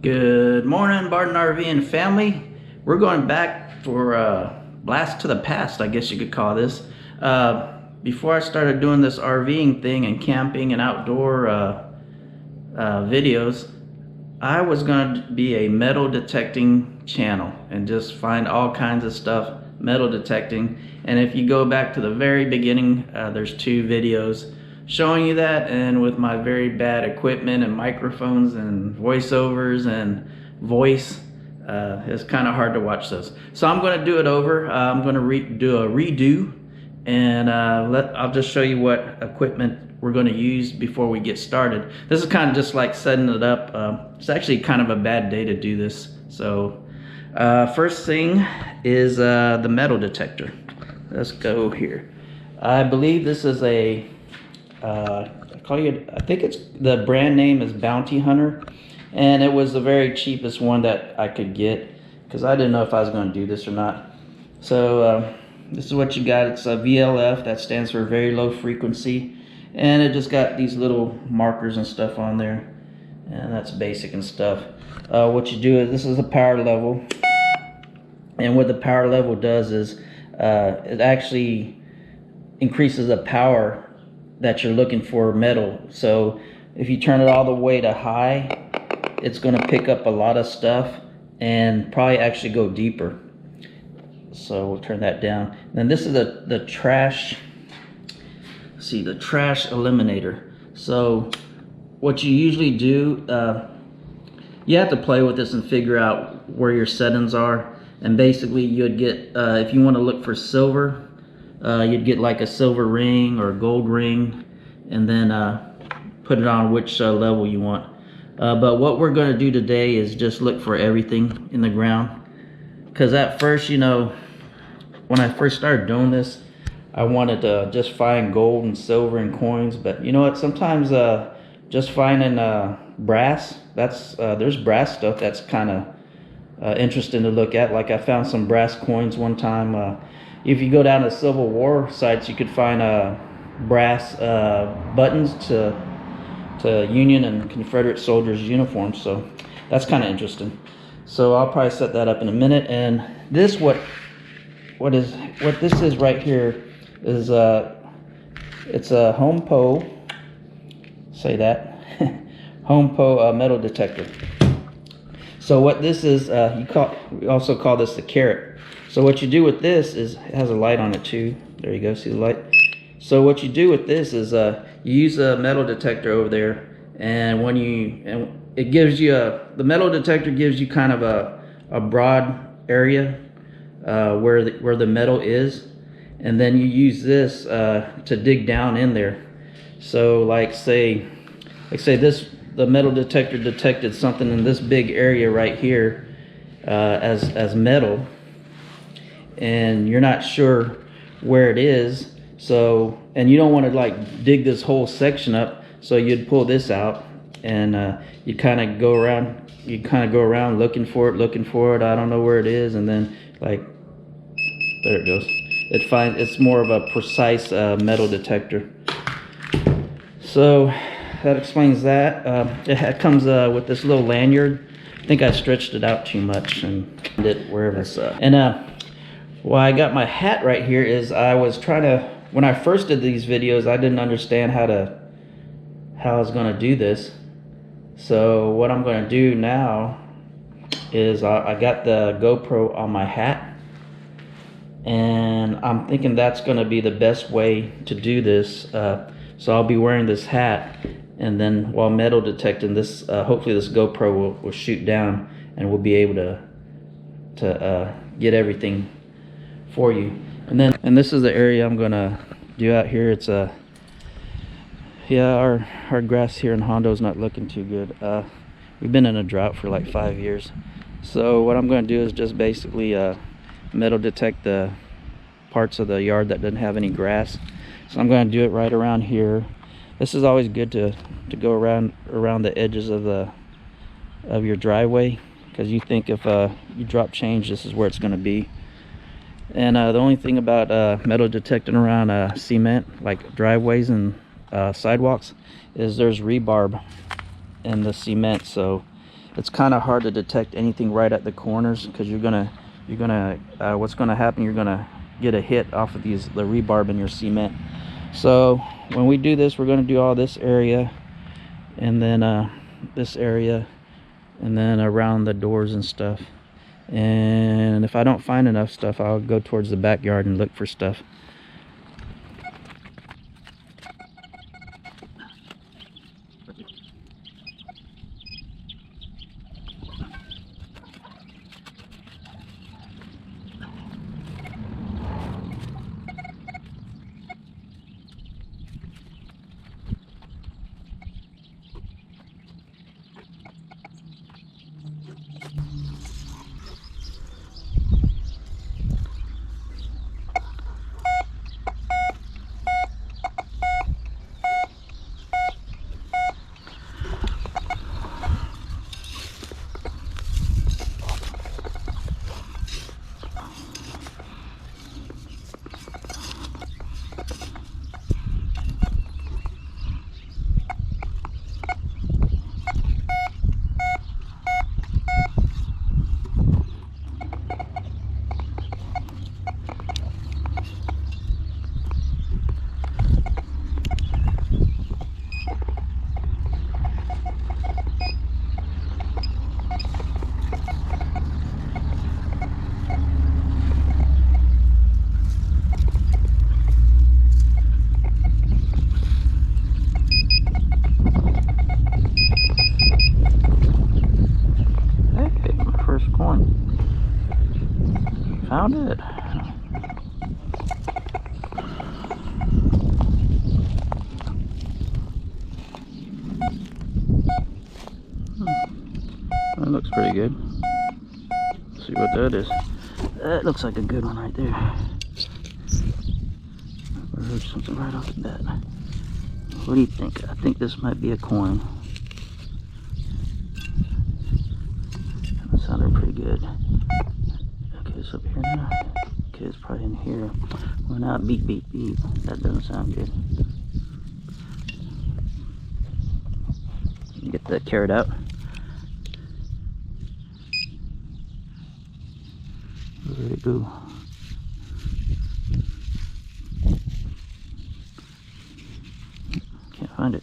Good morning, Barton RV and family. We're going back for a blast to the past, I guess you could call this. Before I started doing this RVing thing and camping and outdoor videos, I was going to be a metal detecting channel and just find all kinds of stuff metal detecting. And if you go back to the very beginning, there's 2 videos showing you that, and with my very bad equipment and microphones and voiceovers and voice, it's kind of hard to watch those. So I'm going to do it over. I'm going to do a redo, and I'll just show you what equipment we're going to use before we get started. This is kind of just like setting it up. It's actually kind of a bad day to do this. So first thing is the metal detector. Let's go here. I believe this is a I think it's the brand name is Bounty Hunter, and it was the very cheapest one that I could get because I didn't know if I was going to do this or not. So this is what you got. It's a VLF, that stands for very low frequency, and it just got these little markers and stuff on there, and that's basic and stuff. What you do is, this is a power level, and what the power level does is it actually increases the power that you're looking for metal. So if you turn it all the way to high, it's going to pick up a lot of stuff and probably actually go deeper. So we'll turn that down. Then this is the trash. See, the trash eliminator. So what you usually do, you have to play with this and figure out where your settings are. And basically you'd get, if you want to look for silver, you'd get like a silver ring or a gold ring, and then put it on which level you want. But what we're going to do today is just look for everything in the ground, because at first, you know, when I first started doing this, I wanted to just find gold and silver and coins. But you know what, sometimes just finding brass, there's brass stuff that's kind of interesting to look at. Like I found some brass coins one time. If you go down to Civil War sites, you could find brass buttons to Union and Confederate soldiers' uniforms. So that's kind of interesting. So I'll probably set that up in a minute. And this what this is right here is it's a Hondo. Say that Hondo metal detector. So what this is, we also call this the carrot. So what you do with this is, it has a light on it too. There you go, see the light? So what you do with this is you use a metal detector over there, and it gives you the metal detector gives you kind of a broad area where the metal is, and then you use this to dig down in there. So like say the metal detector detected something in this big area right here as metal, and you're not sure where it is, so, and you don't want to like dig this whole section up, so you'd pull this out, and you kind of go around looking for it. I don't know where it is, and then like there it goes. It's more of a precise metal detector. So that explains that. It comes with this little lanyard. I think I stretched it out too much and it wherever it's why I got my hat right here is I was trying to, when I first did these videos, I didn't understand how I was going to do this. So what I'm going to do now is I got the GoPro on my hat, and I'm thinking that's going to be the best way to do this. So I'll be wearing this hat, and then while metal detecting this, hopefully this GoPro will shoot down, and we'll be able to get for you. And this is the area I'm gonna do out here. It's yeah, our grass here in Hondo is not looking too good. We've been in a drought for like 5 years. So what I'm gonna do is just basically metal detect the parts of the yard that doesn't have any grass. So I'm gonna do it right around here. This is always good to go around the edges of your driveway, because you think if you drop change, this is where it's gonna be. And the only thing about metal detecting around cement, like driveways and sidewalks, is there's rebarb in the cement. So it's kind of hard to detect anything right at the corners, because what's gonna happen, you're gonna get a hit off of the rebarb in your cement. So when we do this, we're gonna do all this area, and then this area, and then around the doors and stuff. And if I don't find enough stuff, I'll go towards the backyard and look for stuff. Found it. That looks pretty good. Let's see what that is. That looks like a good one right there. I heard something right off the bat. What do you think? I think this might be a coin. That sounded pretty good. Okay, it's up here now. Okay, it's probably in here. Well, now beep, beep, beep. That doesn't sound good. Get the carrot out. Where'd it go? Can't find it.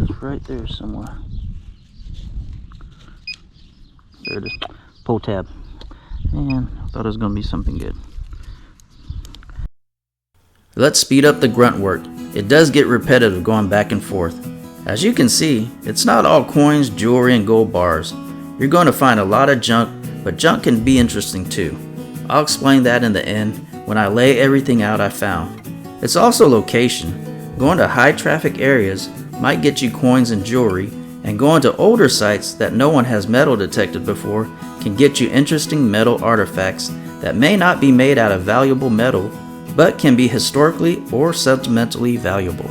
It's right there somewhere. There it is. Pull tab. And I thought it was going to be something good. Let's speed up the grunt work. It does get repetitive going back and forth. As you can see, it's not all coins, jewelry, and gold bars. You're going to find a lot of junk, but junk can be interesting too. I'll explain that in the end when I lay everything out I found. It's also location. Going to high traffic areas might get you coins and jewelry, and going to older sites that no one has metal detected before can get you interesting metal artifacts that may not be made out of valuable metal, but can be historically or sentimentally valuable.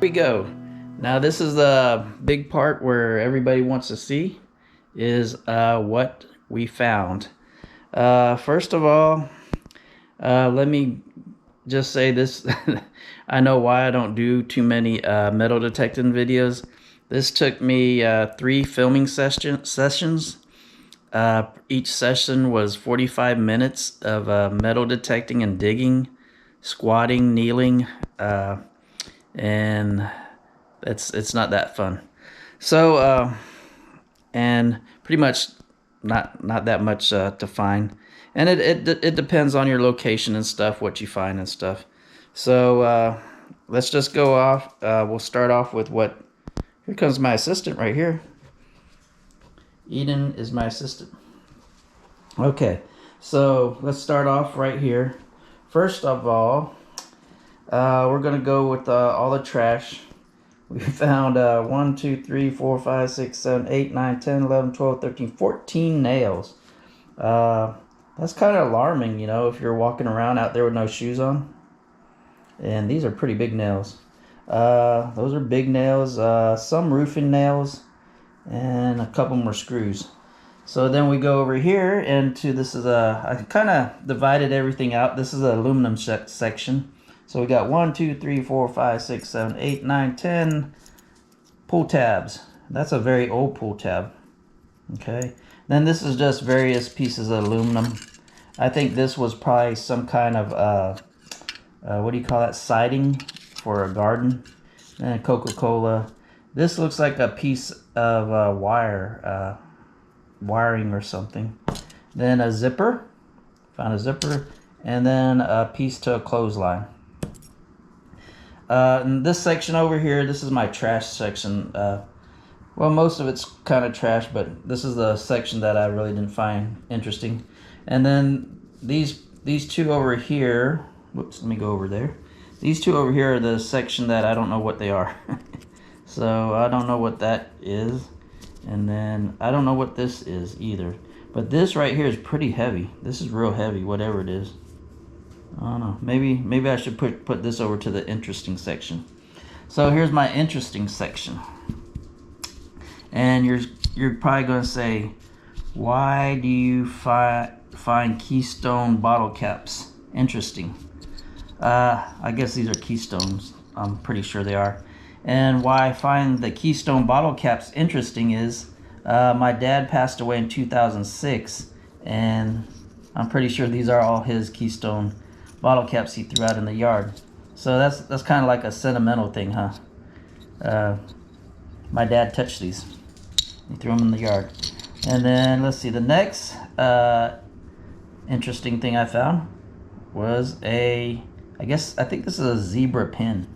Here we go. Now this is the big part where everybody wants to see is what we found. First of all, let me just say this. I know why I don't do too many metal detecting videos. This took me 3 filming sessions. Each session was 45 minutes of metal detecting and digging, squatting, kneeling, and it's not that fun. So and pretty much not that much to find, and it depends on your location and stuff, what you find and stuff. So let's just go off. We'll start off with what. Here comes my assistant right here. Eden is my assistant. Okay, so let's start off right here. First of all, we're gonna go with all the trash. We found 1, 2, 3, 4, 5, 6, 7, 8, 9, 10, 11, 12, 13, 14 nails. That's kind of alarming, you know, if you're walking around out there with no shoes on. And these are pretty big nails. Those are big nails, some roofing nails, and a couple more screws. So then we go over here into, this is I kind of divided everything out. This is an aluminum section. So we got 1, 2, 3, 4, 5, 6, 7, 8, 9, 10 pull tabs. That's a very old pull tab. Okay. Then this is just various pieces of aluminum. I think this was probably some kind of, what do you call that, siding for a garden. And Coca-Cola. This looks like a piece of wiring or something. Then a zipper. Found a zipper. And then a piece to a clothesline. In this section over here, this is my trash section. Well, most of it's kind of trash, but this is the section that I really didn't find interesting. And then these two over here, whoops, let me go over there. These two over here are the section that I don't know what they are. So I don't know what that is. And then I don't know what this is either. But this right here is pretty heavy. This is real heavy, whatever it is. I don't know. Maybe I should put this over to the interesting section. So here's my interesting section. And you're probably going to say, why do you find Keystone bottle caps interesting? I guess these are Keystones. I'm pretty sure they are. And why I find the Keystone bottle caps interesting is my dad passed away in 2006, and I'm pretty sure these are all his Keystone bottle caps he threw out in the yard. So that's kind of like a sentimental thing, huh? My dad touched these. He threw them in the yard. And then let's see, the next interesting thing I found was I think this is a zebra pin.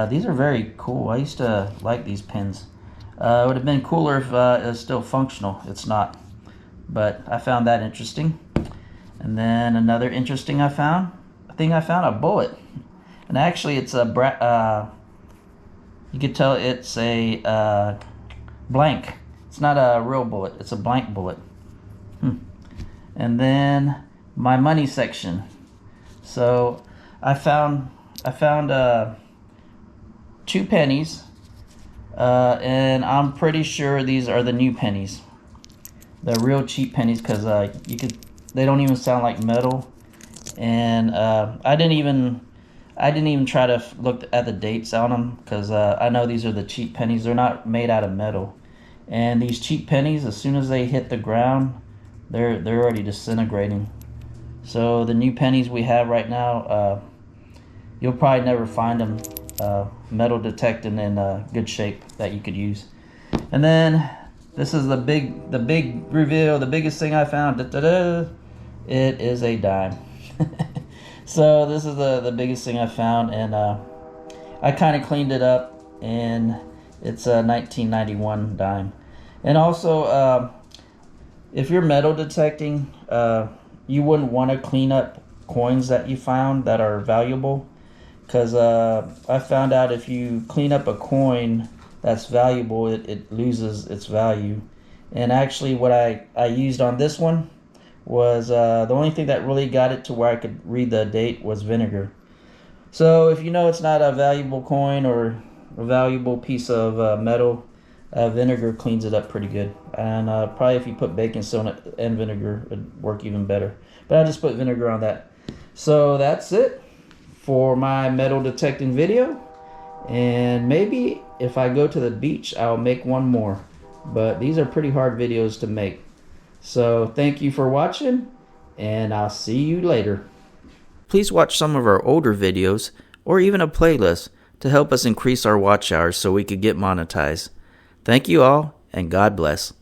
These are very cool. I used to like these pins. It would have been cooler if it was still functional. It's not. But I found that interesting. And then another interesting I found a bullet. And actually it's a you could tell it's a blank. It's not a real bullet. It's a blank bullet. And then my money section. So I found 2 pennies, and I'm pretty sure these are the new pennies. The real cheap pennies, because they don't even sound like metal. And I didn't even try to look at the dates on them, because I know these are the cheap pennies. They're not made out of metal. And these cheap pennies, as soon as they hit the ground, they're already disintegrating. So the new pennies we have right now, you'll probably never find them metal detecting in good shape that you could use. And then this is the big reveal, the biggest thing I found. It is a dime. So this is the biggest thing I found, and I kind of cleaned it up, and it's a 1991 dime. And also, if you're metal detecting, you wouldn't want to clean up coins that you found that are valuable, because I found out if you clean up a coin that's valuable, it loses its value. And actually what I used on this one was the only thing that really got it to where I could read the date was vinegar. So if you know it's not a valuable coin or a valuable piece of metal, vinegar cleans it up pretty good. And probably if you put baking soda and vinegar, it'd work even better. But I just put vinegar on that. So that's it for my metal detecting video. And maybe if I go to the beach, I'll make one more. But these are pretty hard videos to make. So thank you for watching, and I'll see you later. Please watch some of our older videos or even a playlist to help us increase our watch hours so we could get monetized. Thank you all, and God bless.